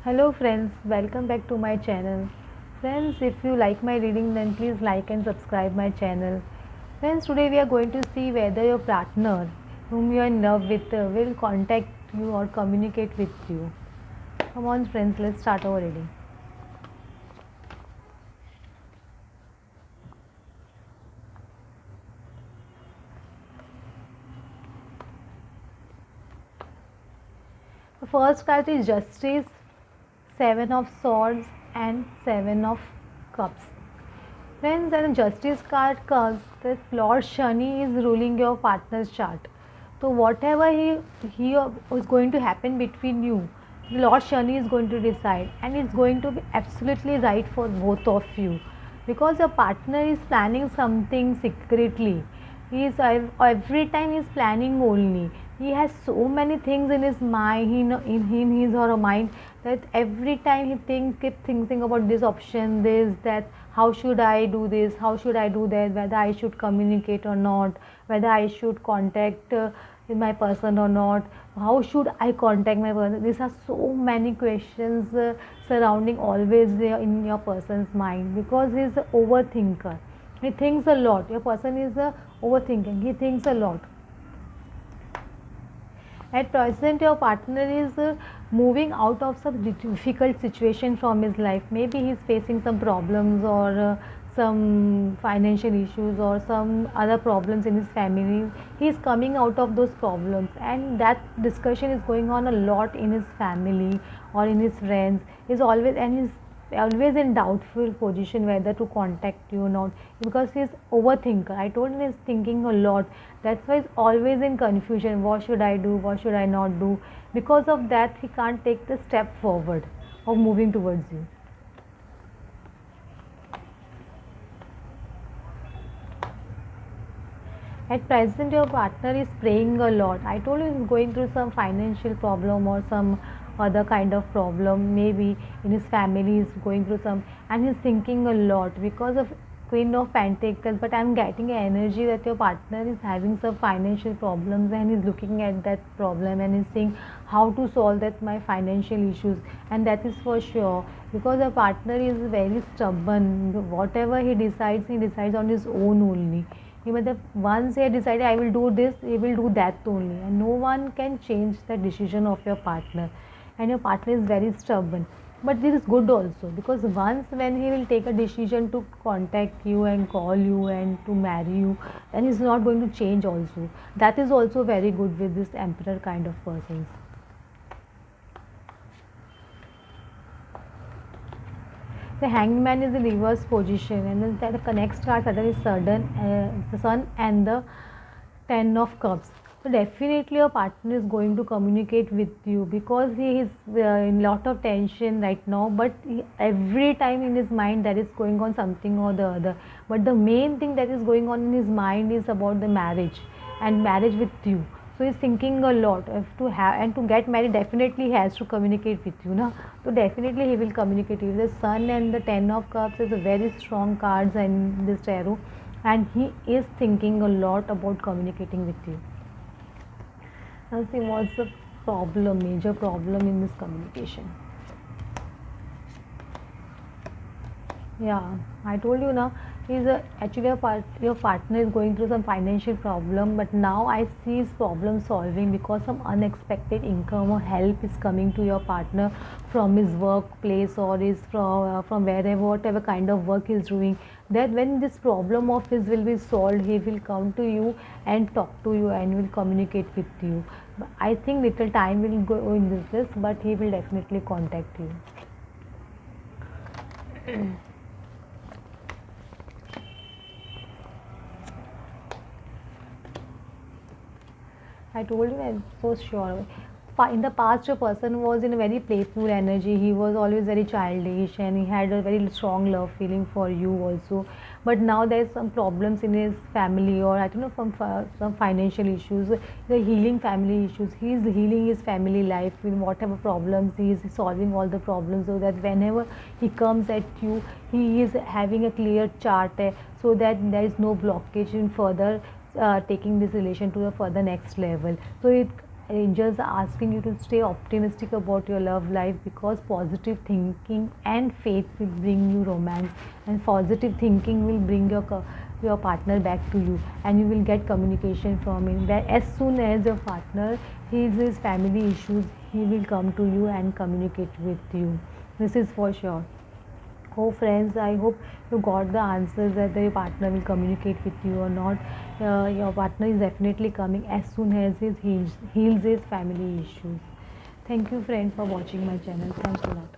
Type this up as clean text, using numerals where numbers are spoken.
Hello friends, welcome back to my channel. Friends, if you like my reading then please like and subscribe my channel. Friends, today we are going to see whether your partner whom you are in love with will contact you or communicate with you. Come on friends, let's start our reading. The first card is Justice, Seven of Swords and Seven of Cups. Friends, when the Justice card comes, that Lord Shani is ruling your partner's chart. So whatever he is going to happen between you, Lord Shani is going to decide, and it's going to be absolutely right for both of you, because your partner is planning something secretly. He is every time he's planning only. He has so many things in his mind, in him, his or her mind, that every time he keep thinking about this option, this, that. How should I do this? How should I do that? Whether I should communicate or not? Whether I should contact my person or not? How should I contact my person? These are so many questions surrounding always in your person's mind, because he's an overthinker. He thinks a lot. Your person is overthinking. He thinks a lot. At present, your partner is moving out of some difficult situation from his life. Maybe he's facing some problems, or some financial issues, or some other problems in his family. He's coming out of those problems, and that discussion is going on a lot in his family or in his friends. He's always in doubtful position whether to contact you or not, because he's overthinker. I told him he's thinking a lot. That's why he's always in confusion. What should I do? What should I not do? Because of that, he can't take the step forward of moving towards you. At present, your partner is praying a lot. I told you he's going through some financial problem or some other kind of problem. Maybe in his family he's going through some, and he's thinking a lot because of Queen of Pentacles. But I'm getting an energy that your partner is having some financial problems, and he's looking at that problem and he's saying how to solve that my financial issues. And that is for sure, because your partner is very stubborn. Whatever he decides on his own only. Once he decided I will do this, he will do that only, and no one can change the decision of your partner. And your partner is very stubborn, but this is good also, because once when he will take a decision to contact you and call you and to marry you, then he's not going to change also. That is also very good with this emperor kind of persons. The hangman is in reverse position, and then the next card suddenly sudden the sun and the 10 of cups. So definitely your partner is going to communicate with you, because he is in lot of tension right now, but every time in his mind that is going on something or the other. But the main thing that is going on in his mind is about the marriage, and marriage with you. So he's thinking a lot of to have, and to get married definitely he has to communicate with you now. So definitely he will communicate with you. The sun and the 10 of cups is a very strong cards in this tarot, and he is thinking a lot about communicating with you. Now see what's the problem, major problem in this communication. Yeah, I told you now. He's actually your partner is going through some financial problem, but now I see his problem solving, because some unexpected income or help is coming to your partner from his workplace, or is from wherever, whatever kind of work he's doing. That when this problem of his will be solved, he will come to you and talk to you and will communicate with you. I think little time will go in this, but he will definitely contact you. I told you, I'm so sure. In the past, your person was in a very playful energy. He was always very childish, and he had a very strong love feeling for you also. But now there's some problems in his family, or I don't know, some financial issues, the healing family issues. He is healing his family life with whatever problems. He is solving all the problems, so that whenever he comes at you, he is having a clear chart, so that there is no blockage in further taking this relation to a further next level. So angels are asking you to stay optimistic about your love life, because positive thinking and faith will bring you romance, and positive thinking will bring your partner back to you, and you will get communication from him. As soon as your partner heals his family issues, he will come to you and communicate with you. This is for sure. Oh friends, I hope you got the answers whether your partner will communicate with you or not. Your partner is definitely coming as soon as he heals his family issues. Thank you friends for watching my channel. Thanks a lot.